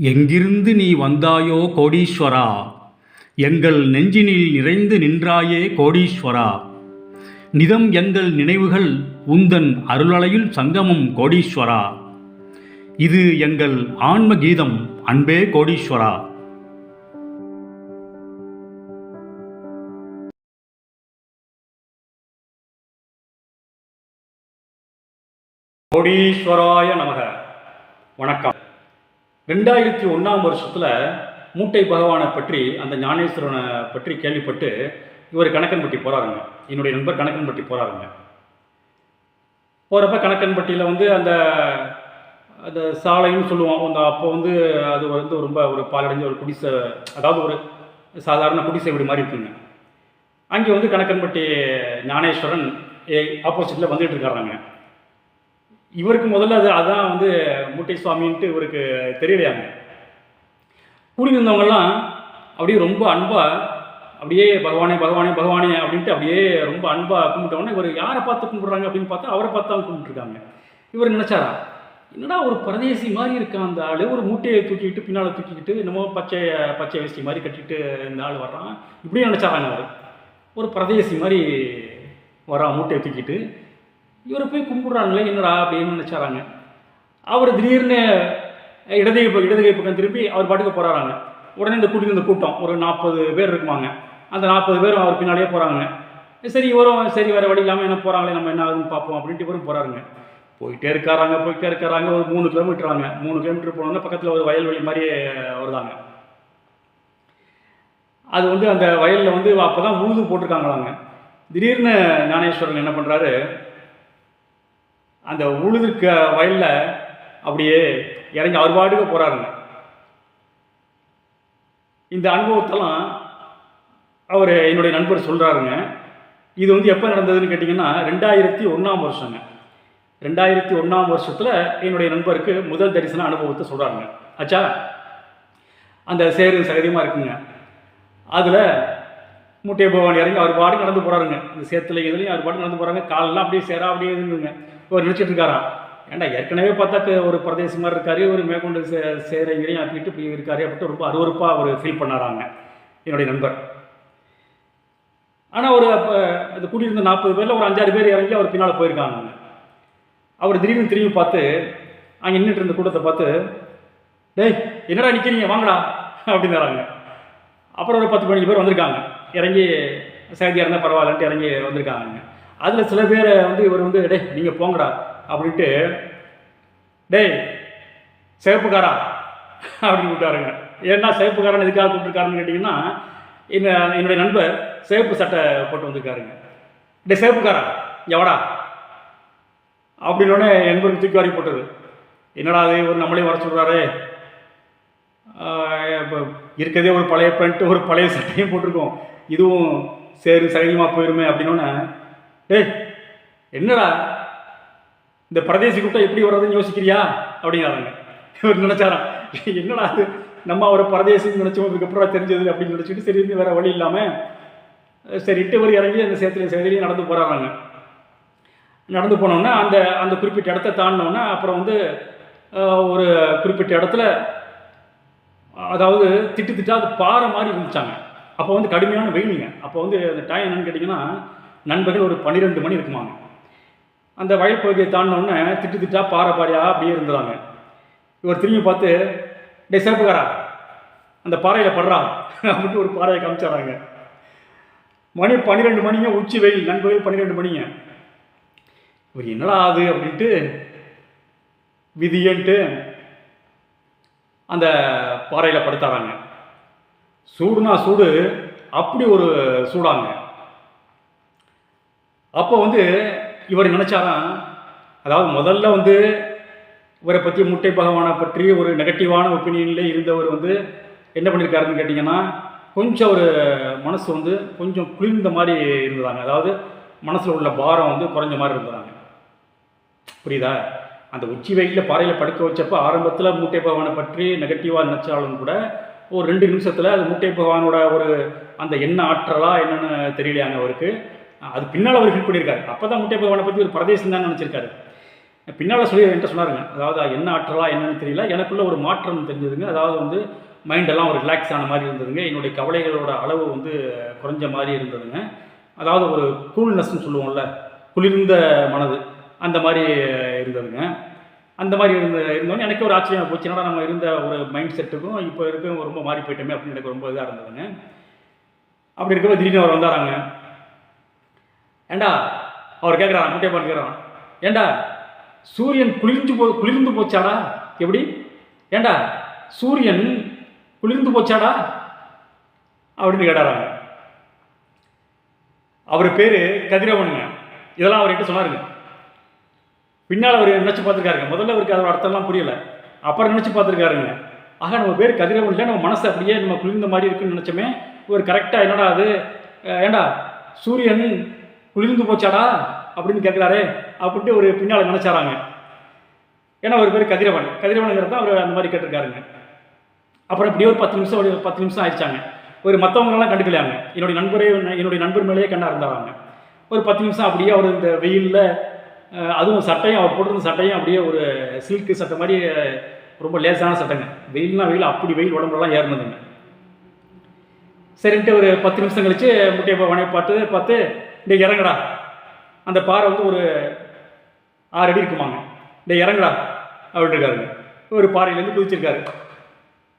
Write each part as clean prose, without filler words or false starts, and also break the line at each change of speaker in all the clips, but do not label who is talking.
எங்கிருந்து நீ வந்தாயோ கோடீஸ்வரா, எங்கள் நெஞ்சினில் நிறைந்து நின்றாயே கோடீஸ்வரா. நிதம் எங்கள் நினைவுகள் உந்தன் அருளலையில் சங்கமம் கோடீஸ்வரா. இது எங்கள் ஆன்ம கீதம் அன்பே கோடீஸ்வரா. கோடீஸ்வராய நமக. வணக்கம். 2001ஆம் வருஷத்தில் மூட்டை பகவானை பற்றி, அந்த ஞானேஸ்வரனை பற்றி கேள்விப்பட்டு இவர் கணக்கன்பட்டி போகிறாருங்க. என்னுடைய நண்பர் கணக்கன்பட்டி போகிறாருங்க. போகிறப்ப கணக்கன்பட்டியில் அந்த அந்த சாலைன்னு சொல்லுவோம். அப்போ அது ரொம்ப ஒரு பாலடைஞ்ச ஒரு குடிசை, அதாவது ஒரு சாதாரண குடிசை வீடு மாதிரி இருக்குங்க. அங்கே கணக்கன்பட்டி ஞானேஸ்வரன் ஆப்போசிட்டில் வந்துட்டு இருக்காருங்க. இவருக்கு முதல்ல அதான் மூட்டை சுவாமின்ட்டு இவருக்கு தெரியலையாங்க. கூடியிருந்தவங்கெல்லாம் அப்படியே ரொம்ப அன்பாக அப்படியே பகவானே பகவானே பகவானே அப்படின்ட்டு அப்படியே ரொம்ப அன்பாக கும்பிட்டோன்னே இவர் யாரை பார்த்து கும்பிட்றாங்க அப்படின்னு பார்த்தா அவரை பார்த்து தான் கும்பிட்டுருக்காங்க. இவர் நினச்சாரா, என்னடா ஒரு பரதேசி மாதிரி இருக்கான் அந்த ஆள், ஒரு மூட்டையை தூக்கிக்கிட்டு பின்னால் தூக்கிக்கிட்டு என்னமோ பச்சை வேஷ்டி மாதிரி கட்டிட்டு இந்த ஆள் வர்றான், இப்படியே நினச்சாராங்க. அவர் ஒரு பரதேசி மாதிரி வரான் மூட்டையை தூக்கிட்டு, இவரை போய் கும்பிட்றாங்களே என்னடா அப்படின்னு நினச்சாராங்க. அவர் திடீர்னு இடதுகை பக்கம் திருப்பி அவர் பாட்டுக்கு போகிறாராங்க. உடனே இந்த கூட்டம் ஒரு 40 பேர் இருக்குமாங்க. அந்த 40 பேரும் அவர் பின்னாடியே போகிறாங்க. சரி இவரும் சரி வேறு வழி இல்லாமல் என்ன போகிறாங்களே, நம்ம என்ன ஆகுதுன்னு பார்ப்போம் அப்படின்ட்டு இவரும் போகிறாருங்க. போயிட்டே இருக்காராங்க. ஒரு 3 கிலோமீட்டராங்க. 3 கிலோமீட்டர் போனோன்னா பக்கத்தில் ஒரு வயல்வெளி மாதிரி வருதாங்க. அது அந்த வயலில் அப்போ தான் உழுது போட்டிருக்காங்களாங்க. திடீர்னு ஞானேஸ்வரன் என்ன பண்ணுறாரு, அந்த உழுதுக்க வயலில் அப்படியே இறங்கி அவர் பாட்டுக்கு போகிறாருங்க. இந்த அனுபவத்தெல்லாம் அவர் என்னுடைய நண்பர் சொல்கிறாருங்க. இது எப்போ நடந்ததுன்னு கேட்டிங்கன்னா 2001ஆம் வருஷங்க. 2001ஆம் வருஷத்தில் என்னுடைய நண்பருக்கு முதல் தரிசன அனுபவத்தை சொல்கிறாருங்க. ஆச்சா, அந்த சேரு சகதியமாக இருக்குங்க. அதில் மூட்டை பகவான் இறங்கி அவர் பாட்டுக்கு நடந்து போகிறாருங்க. இந்த சேத்துல இதுலேயும் அவர் பாட்டுக்கு நடந்து போகிறாங்க. காலெல்லாம் அப்படியே சேரா அப்படியே இருந்துங்க. இவர் நினச்சிட்டு இருக்காராம், ஏன்டா ஏற்கனவே பார்த்தா ஒரு பிரதேச மாதிரி இருக்காரு, ஒரு மேற்கொண்டு சேரைங்களையும் ஆக்கிட்டு இப்படி இருக்காரு அப்படின்ட்டு ரொம்ப அருவறுப்பாக அவர் ஃபீல் பண்ணாராங்க என்னுடைய நண்பர். ஆனால் அப்போ அது கூட்டியிருந்த 40 பேரில் ஒரு 5-6 பேர் இறங்கி அவர் பின்னால் போயிருக்காங்க. அவர் திடீர்னு திரும்பி பார்த்து அங்கே நின்றுட்டு இருந்த கூட்டத்தை பார்த்து, டேய் என்னடா நிற்கிறீங்க வாங்கடா அப்படின்னாராங்க. அப்புறம் ஒரு 10-15 பேர் வந்திருக்காங்க. இறங்கி சகதியாக இருந்தால் பரவாயில்லன்ட்டு இறங்கி வந்திருக்காங்க. அதில் சில பேரை இவர் டேய் நீங்கள் போங்கடா அப்படின்ட்டு, டேய் சிவப்புக்காரா அப்படின்னு கூப்பிட்டாருங்க. ஏன்னா சிவப்புக்காரன் எதுக்காக கூப்பிட்டுருக்காருன்னு கேட்டிங்கன்னா, என்னுடைய நண்பர் சிவப்பு சட்டை போட்டு வந்திருக்காருங்க. டே சிவப்புக்காரா எவடா அப்படின்னோடனே நண்பருக்கு தூக்கி வாரி போட்டது. என்னடா அது ஒரு நம்மளையும் வர சொல்கிறாரு, இப்போ இருக்கிறதே ஒரு பழைய பேண்ட்டு ஒரு பழைய சட்டையும் போட்டிருக்கோம், இதுவும் சரி சகஜமாக போயிருமே அப்படின்னோடனே, டேய் என்னடா இந்த பிரதேசி கூட்டம் எப்படி வர்றதுன்னு யோசிக்கிறியா அப்படிங்கிறாங்க. இவர் நினச்சாராம், என்னடா அது நம்ம அவரை பரதேசின்னு நினச்சோம், இதுக்கப்புறம் தெரிஞ்சது அப்படின்னு நினச்சிட்டு சரி வேறு வழி இல்லாமல் சரிட்டு இவர் இறங்கி அந்த சேத்திலையும் நடந்து போகிறாங்க. நடந்து போனோன்னா அந்த குறிப்பிட்ட இடத்த தாண்டினோன்னா அப்புறம் ஒரு குறிப்பிட்ட இடத்துல அதாவது திட்டா அது பாறை மாதிரி இருந்துச்சாங்க. அப்போ கடுமையான வெயிலுங்க. அப்போ அந்த டைம் என்னன்னு கேட்டிங்கன்னா நண்பர்கள் ஒரு 12 மணி இருக்குமாங்க. அந்த வயல் பகுதியை தாண்டினோடனே திட்டா பாறையாக அப்படியே இருந்ததாங்க. இவர் திரும்பி பார்த்து, டே சேப்புக்காரா அந்த பாறையில் படுறா அப்படின்ட்டு ஒரு பாறையை காமிச்சாராங்க. மணி 12 மணிங்க, உச்சி வெயில், நண்பர்கள் 12 மணிங்க. இவர் என்னடா ஆகுது அப்படின்ட்டு விதியன்ட்டு அந்த பாறையில் படுத்தாராங்க. சூடுனா சூடு, அப்படி ஒரு சூடாங்க. அப்போ இவர் நினச்சாராம், அதாவது முதல்ல இவரை பற்றி மூட்டை பகவானை பற்றி ஒரு நெகட்டிவான ஒப்பீனியனில் இருந்தவர் என்ன பண்ணியிருக்காருன்னு கேட்டிங்கன்னா, கொஞ்சம் ஒரு மனசு கொஞ்சம் குளிர்ந்த மாதிரி இருந்ததாங்க. அதாவது மனசில் உள்ள பாரம் குறைஞ்ச மாதிரி இருந்ததாங்க. புரியுதா? அந்த உச்சி வெயிலில் பாறையில் படுக்க வச்சப்போ ஆரம்பத்தில் மூட்டை பகவானை பற்றி நெகட்டிவாக நினச்சாலும் கூட ஒரு 2 நிமிஷத்தில் அது மூட்டை பகவானோட ஒரு அந்த எண்ண ஆற்றலா என்னென்னு தெரியலையாங்க அவருக்கு. அது பின்னால் அவர் ஃபீல் பண்ணியிருக்காரு. அப்போ தான் மூட்டை பகவானை பற்றி ஒரு பிரதேசம் தான் நினச்சிருக்காரு. பின்னால் சொல்லி என்கிட்ட சொன்னாருங்க. அதாவது என்ன ஆற்றலா என்னன்னு தெரியல, எனக்குள்ள ஒரு மாற்றம் தெரிஞ்சதுங்க. அதாவது வந்து மைண்டெல்லாம் ஒரு ரிலாக்ஸ் ஆன மாதிரி இருந்ததுங்க. என்னுடைய கவலைகளோட அளவு வந்து குறைஞ்ச மாதிரி இருந்ததுங்க. அதாவது ஒரு கூல்னஸ்ன்னு சொல்லுவோம்ல, குளிர்ந்த மனது, அந்த மாதிரி இருந்ததுங்க. அந்த மாதிரி இருந்தோடனே எனக்கு ஒரு ஆச்சரியம் போச்சு. என்னடா நம்ம இருந்த ஒரு மைண்ட் செட்டுக்கும் இப்போ இருக்க ரொம்ப மாறி போயிட்டோமே அப்படின்னு எனக்கு ரொம்ப இதாக இருந்ததுங்க. அப்படி இருக்கும்போது திடீர்னு அவர் வந்தாராங்க. ஏண்டா, அவர் கேட்குறான், முட்டையை பார்த்துக்கிறான், ஏண்டா சூரியன் குளிர்ந்து போச்சாடா? எப்படி? ஏண்டா சூரியன் குளிர்ந்து போச்சாடா அப்படின்னு கேட்டாராங்க. அவர் பேர் கதிரவனுங்க. இதெல்லாம் அவர்கிட்ட சொன்னாருங்க. பின்னால் அவர் நினச்சி பார்த்துருக்காருங்க. முதல்ல அவருக்கு அதோட அர்த்தம்லாம் புரியலை. அப்புறம் நினச்சி பார்த்துருக்காருங்க. ஆக நம்ம பேர் கதிரவன் இல்லை, நம்ம மனசு அப்படியே நம்ம குளிர்ந்த மாதிரி இருக்குன்னு நினச்சோமே. ஒரு கரெக்டாக என்னடா அது, ஏண்டா சூரியன் குளிர்ந்து போச்சாடா அப்படின்னு கேட்குறாரு அப்படின்ட்டு ஒரு பின்னால் நினச்சாராங்க. ஏன்னா ஒரு பேர் கதிரவனுங்கிறது தான் அவர் அந்த மாதிரி கேட்டிருக்காருங்க. அப்புறம் இப்படியே ஒரு 10 நிமிஷம் ஆயிடுச்சாங்க. ஒரு மற்றவங்களெல்லாம் கண்டுக்கலையாங்க. என்னுடைய நண்பர் மேலேயே கண்ணா இருந்தாராங்க. ஒரு 10 நிமிஷம் அப்படியே அவர் இந்த வெயிலில், அதுவும் சட்டையும், அவர் போட்டிருந்த சட்டையும் அப்படியே ஒரு சில்க்கு சட்டை மாதிரி ரொம்ப லேசான சட்டைங்க. வெயில்னா வெயில், அப்படி வெயில் உடம்புலாம் ஏறினதுங்க. சரின்ட்டு ஒரு 10 நிமிஷம் கழிச்சு முட்டையை வனையை பார்த்து இன்றைக்கு இறங்குடா, அந்த பாறை வந்து ஒரு 6 அடி இருக்குமாங்க, இன்றைக்கு இறங்குடா அப்படின்னு இருக்காருங்க. ஒரு பாறையிலேருந்து குதிச்சிருக்காரு.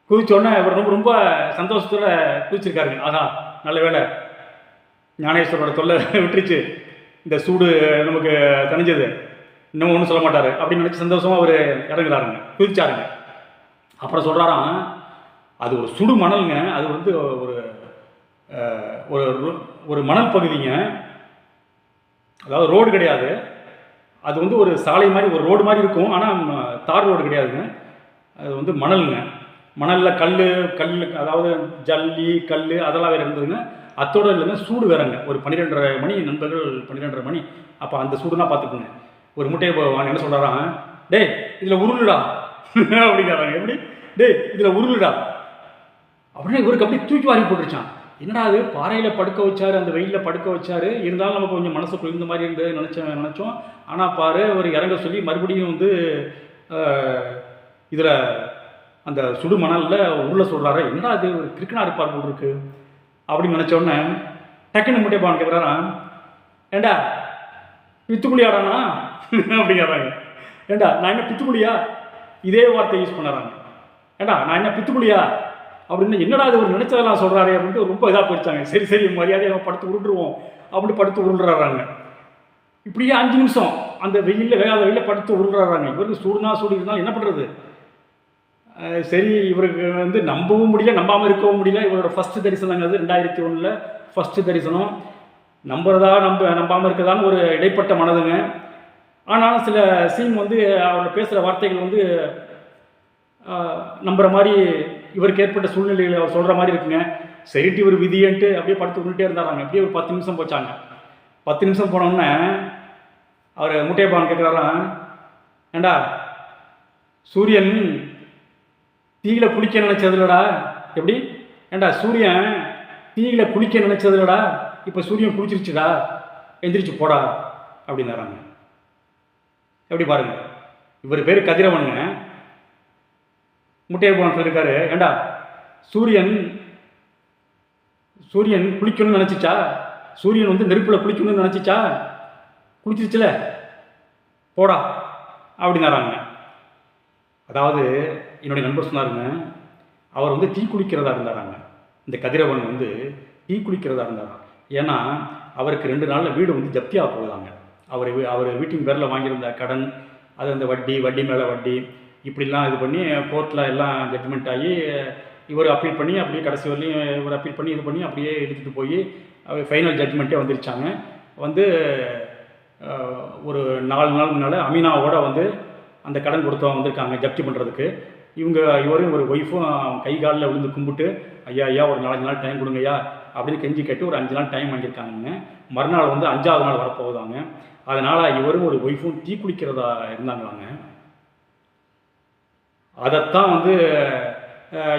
குதிச்சோடனே அவர் ரொம்ப ரொம்ப சந்தோஷத்தோட குதிச்சிருக்காருங்க. ஆகா, நல்ல வேலை, ஞானேஸ்வரோட தொல்லை விட்டுருச்சு, இந்த சூடு நமக்கு தணிஞ்சது, இன்னும் ஒன்றும் சொல்ல மாட்டார் அப்படின்னு நினச்சி சந்தோஷமாக அவர் இறங்குறாருங்க, குதிச்சாருங்க. அப்புறம் சொல்கிறாராம், அது ஒரு சுடு மணலுங்க. அது வந்து ஒரு ஒரு மணல் பகுதிங்க. அதாவது ரோடு கிடையாது. அது வந்து ஒரு சாலை மாதிரி, ஒரு ரோடு மாதிரி இருக்கும், ஆனால் தார் ரோடு கிடையாதுங்க. அது வந்து மணலுங்க. மணலில் கல், அதாவது ஜல்லி கல் அதெல்லாம் வேறு இருந்ததுங்க. அத்தோடு இல்லைங்க, சூடு வேறங்க. ஒரு 12:30 மணி, நண்பர்கள் 12:30 மணி. அப்போ அந்த சூடுனா பார்த்துக்குங்க. ஒரு முட்டையை வாங்க என்ன சொல்கிறாராம், டேய் இதில் உருளுடா அப்படிங்கிறாங்க. எப்படி? டேய் இதில் உருளுடா அப்படின்னா இவருக்கு அப்படியே தூக்கி வாரி போட்டுருச்சான். என்னடா அது, பாறையில் படுக்க வச்சார், அந்த வெயிலில் படுக்க வச்சார், இருந்தாலும் நமக்கு கொஞ்சம் மனசு குளிர்ந்த மாதிரி இருந்தது நினச்சோம். ஆனால் பாரு, அவர் இறங்க சொல்லி மறுபடியும் வந்து இதில் அந்த சுடு மணலில் உருளை சொல்கிறாரு. என்னடா அது, கிறுக்கனா இருப்பார் போல் இருக்கு அப்படின்னு நினச்சோடனே டக்குன்னு முட்டையை பாவன் கேட்குறாரான், ஏண்டா பித்துக்குழியாடானா அப்படிங்கிறாங்க. ஏண்டா நான் என்ன பித்துக்குழியா, இதே வார்த்தை யூஸ் பண்ணுறாங்க. ஏண்டா நான் என்ன பித்துக்குழியா அப்படின்னு, என்னடா அது ஒரு நினைச்சதெல்லாம் சொல்கிறாரு அப்படின்ட்டு ரொம்ப இதாக போயிடுச்சாங்க. சரி மரியாதையை நம்ம படுத்து உருண்டுருவோம் அப்படின்னு படுத்து உருள்றாங்க. இப்படியே 5 நிமிஷம் அந்த வெயிலில், வேகாத வெயிலில் படுத்து உருள்றாங்க. இவருக்கு சூடுனா சூடு இருந்தாலும் என்ன பண்ணுறது? சரி, இவருக்கு வந்து நம்பவும் முடியல, நம்பாமல் இருக்கவும் முடியல. இவரோட ஃபஸ்ட்டு தரிசனங்கிறது 2001 ஃபஸ்ட்டு தரிசனம். நம்பாமல் இருக்கதான்னு ஒரு இடைப்பட்ட மனதுங்க. ஆனாலும் சில சீன் வந்து அவரோட பேசுகிற வார்த்தைகள் வந்து நம்புகிற மாதிரி, இவருக்கு ஏற்பட்ட சூழ்நிலையில் அவர் சொல்கிற மாதிரி இருக்குங்க. சரிட்டு இவர் விதியன்ட்டு அப்படியே படுத்து உருட்டே இருந்தாராங்க. அப்படியே ஒரு 10 நிமிஷம் போச்சாங்க. 10 நிமிஷம் போனோடனே அவர் முட்டையப்பான் கேட்குறாராம், ஏண்டா சூரியன் தீயில குளிக்க நினைச்சதுலடா? எப்படி? ஏண்டா சூரியன் தீயில குளிக்க நினைச்சதுலடா, இப்போ சூரியன் குளிச்சிருச்சுடா, எந்திரிச்சு போடா அப்படின்னாராங்க. எப்படி பாருங்க, இவர் பேர் கதிரவனுங்க. முட்டையப்பான் சொல்லியிருக்காரு, ஏண்டா சூரியன் குளிக்கணும்னு நினச்சிச்சா? சூரியன் வந்து நெருப்பில் குளிக்கணும்னு நினச்சிச்சா? குளிச்சிருச்சுல, போடா அப்படின்னாராங்க. அதாவது என்னுடைய நண்பர் சொன்னாருங்க, அவர் வந்து டீ குளிக்கிறதா இருந்தாராங்க. இந்த கதிரவன் வந்து டீ குளிக்கிறதா இருந்தாராம். ஏன்னா அவருக்கு 2 நாளில் வீடு வந்து ஜப்தியாக போகுதாங்க. அவர் வீட்டின் பேரில் வாங்கியிருந்த கடன், அது அந்த வட்டி மேலே வட்டி, இப்படிலாம் இது பண்ணி கோர்ட்டில் எல்லாம் ஜட்ஜ்மெண்ட் ஆகி இவர் அப்பீல் பண்ணி அப்படியே கடைசி வரலையும் இவர் அப்பீல் பண்ணி இது பண்ணி அப்படியே எடுத்துகிட்டு போய் ஃபைனல் ஜட்ஜ்மெண்ட்டே வந்துருச்சாங்க. வந்து ஒரு 4 நாள் முன்னால் அமீனாவோட வந்து அந்த கடன் கொடுத்தவங்க வந்திருக்காங்க ஜப்தி பண்ணுறதுக்கு. இவரும் ஒரு ஒய்ஃபும் கை காலில் விழுந்து கும்பிட்டு, ஐயா ஒரு 4 நாள் டைம் கொடுங்கய்யா அப்படின்னு கெஞ்சி கேட்டு ஒரு 5 நாள் டைம் வாங்கியிருக்காங்க. மறுநாள் வந்து 5ஆவது நாள் வரப்போகுதாங்க. அதனால் இவரும் ஒரு ஒய்ஃபும் டீ குளிக்கிறதா இருந்தாங்களாங்க. அதைத்தான் வந்து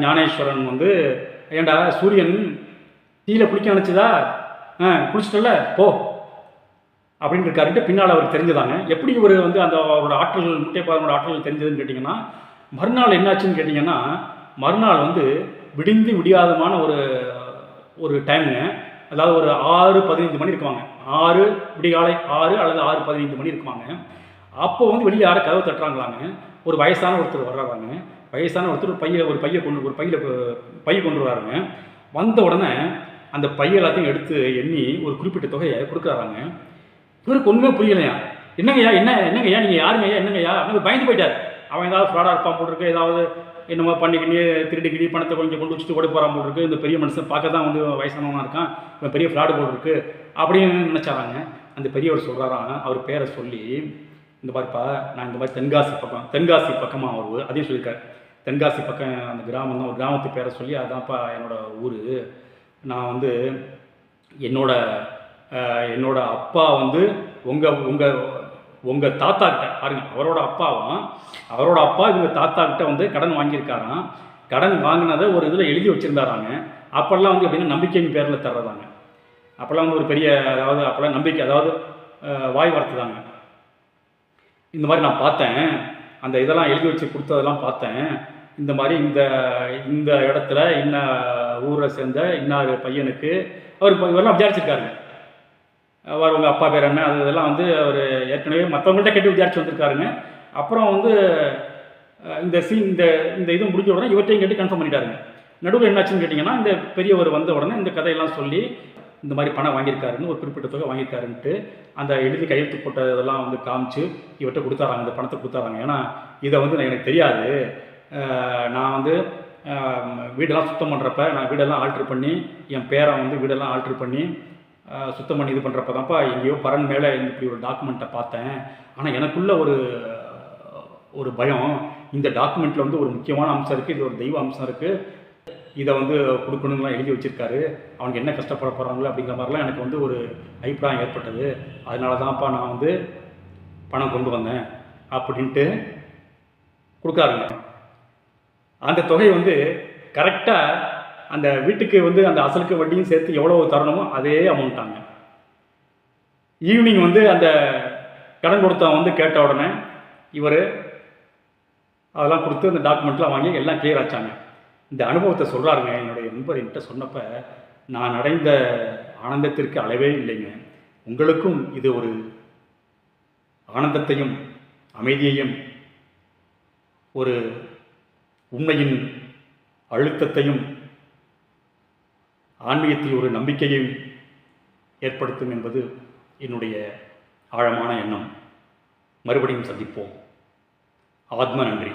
ஞானேஸ்வரன் வந்து, ஏண்டா சூரியன் டீயில் குளிக்க நினச்சதா? குளிச்சிட்டல, போ அப்படின்னு இருக்காருன்ட்டு பின்னால் அவருக்கு தெரிஞ்சதாங்க. எப்படி இவர் வந்து அந்த அவரோட ஆற்றல் முட்டைப்பாதனோட ஆற்றல் தெரிஞ்சதுன்னு கேட்டிங்கன்னா, மறுநாள் என்னாச்சுன்னு கேட்டிங்கன்னா, மறுநாள் வந்து விடிந்து விடியாதமான ஒரு டைமுங்க. அதாவது ஒரு 6:15 மணி இருக்குவாங்க. 6 விடிகாலை 6 அல்லது 6:15 மணி இருக்குவாங்க. அப்போ வந்து வெளியே யாரோ கதவை தட்டுறாங்களாங்க. ஒரு வயசான ஒருத்தர் வர்றாங்க. வயசான ஒருத்தர் ஒரு பைய கொண்டு வராருங்க. வந்த உடனே அந்த பைய எல்லாத்தையும் எடுத்து எண்ணி ஒரு குறிப்பிட்ட தொகையை கொடுக்குறாங்க. இவருக்கு ஒன்றுமே புரியலையா. என்னங்கய்யா என்னங்கய்யா நீங்கள் யாருங்கய்யா என்னங்கய்யா அப்படின்னு பயந்து போயிட்டார். அவன் ஏதாவது ஃப்ராடாக இருப்பான் போட்டிருக்கு, ஏதாவது என்னமோ பண்ணிக்கிட்டே திருடிக்கிட்டி பணத்தை கொஞ்சம் கொண்டு வச்சுட்டு ஓட போகிறான் போட்டிருக்கு, இந்த பெரிய மனுஷன் பார்க்க தான் வந்து வயசானவனாக இருக்கான், இவன் பெரிய ஃப்ராடு போட்டிருக்கு அப்படின்னு நினச்சாராங்க. அந்த பெரியவர் சொல்கிறாராம், அவர் பேரை சொல்லி, இந்த மாதிரிப்பா நான் இந்த மாதிரி தென்காசி பக்கமாக அவர் அதையும் சொல்லியிருக்காரு. தென்காசி பக்கம் அந்த கிராமம் தான், ஒரு கிராமத்து பேரை சொல்லி, அதான்ப்பா என்னோடய ஊர். நான் வந்து என்னோட அப்பா வந்து உங்கள் தாத்தா கிட்ட பாருங்க, அவரோட அப்பா இவங்க தாத்தா கிட்ட வந்து கடன் வாங்கியிருக்காராம். கடன் வாங்கினதை ஒரு இதில் எழுதி வச்சுருந்தாராங்க. அப்போல்லாம் வந்து எப்படின்னா நம்பிக்கையின் பேரில் தர்றதாங்க. அப்போல்லாம் வந்து ஒரு பெரிய, அதாவது அப்போல்லாம் நம்பிக்கை, அதாவது வாய் வார்த்தை தாங்க. இந்த மாதிரி நான் பார்த்தேன், அந்த இதெல்லாம் எழுதி வச்சு கொடுத்ததெல்லாம் பார்த்தேன். இந்த மாதிரி இந்த இடத்துல ஊரை சேர்ந்த இன்னார் பையனுக்கு அவர் இவரெல்லாம் விசாரிச்சிருக்காருங்க. அவர் உங்கள் அப்பா பேர் என்ன, அது இதெல்லாம் வந்து அவர் ஏற்கனவே மற்றவங்கள்ட்ட கேட்டு விசாரிச்சு வந்திருக்காருங்க. அப்புறம் வந்து இந்த இது முடிஞ்ச உடனே இவற்றையும் கேட்டு கன்ஃபார்ம் பண்ணிட்டாருங்க. நடுவில் என்னாச்சுன்னு கேட்டிங்கன்னா, இந்த பெரியவர் வந்த உடனே இந்த கதையெல்லாம் சொல்லி இந்த மாதிரி பணம் வாங்கியிருக்காருன்னு, ஒரு குறிப்பிட்ட தொகை வாங்கியிருக்காருன்ட்டு அந்த எழுதி கையெழுத்து போட்ட இதெல்லாம் வந்து காமிச்சு இவர்கிட்ட கொடுத்தாராங்க, இந்த பணத்தை கொடுத்தாராங்க. ஏன்னா இதை வந்து எனக்கு தெரியாது, நான் வந்து வீடெல்லாம் சுத்தம் பண்ணுறப்ப நான் வீடெல்லாம் ஆல்ட்ரு பண்ணி, என் பேரை வந்து வீடெல்லாம் ஆல்ட்ரு பண்ணி சுத்தம் பண்ணி இது பண்ணுறப்ப தான்ப்பா எங்கேயோ பரன் மேலே இப்படி ஒரு டாக்குமெண்ட்டை பார்த்தேன். ஆனால் எனக்குள்ள ஒரு பயம், இந்த டாக்குமெண்ட்டில் வந்து ஒரு முக்கியமான அம்சம் இருக்குது, இது ஒரு தெய்வ அம்சம் இருக்குது, இதை வந்து கொடுக்கணுங்களாம் எழுதி வச்சுருக்காரு, அவனுக்கு என்ன கஷ்டப்பட போகிறாங்களோ அப்படிங்கிற மாதிரிலாம் எனக்கு வந்து ஒரு அபிப்பிராயம் ஏற்பட்டது. அதனால தான்ப்பா நான் வந்து பணம் கொண்டு வந்தேன் அப்படின்ட்டு கொடுக்காருங்க. அந்த தொகை வந்து கரெக்டாக அந்த வீட்டுக்கு வந்து அந்த அசலுக்கு வட்டியும் சேர்த்து எவ்வளோ தரணுமோ அதே அமௌண்ட்டாங்க. ஈவினிங் வந்து அந்த கடன் கொடுத்தவன் வந்து கேட்ட உடனே இவர் அதெல்லாம் கொடுத்து அந்த டாக்குமெண்ட்லாம் வாங்கி எல்லாம் கிளியர் ஆச்சாங்க. இந்த அனுபவத்தை சொல்கிறாருங்க என்னுடைய நண்பர் என்கிட்ட சொன்னப்போ, நான் அடைந்த ஆனந்தத்திற்கு அளவே இல்லைங்க. உங்களுக்கும் இது ஒரு ஆனந்தத்தையும் அமைதியையும் ஒரு உண்மையின் அழுத்தத்தையும் ஆன்மீகத்தில் ஒரு நம்பிக்கையும் ஏற்படுத்தும் என்பது என்னுடைய ஆழமான எண்ணம். மறுபடியும் சந்திப்போம். ஆத்ம நன்றி.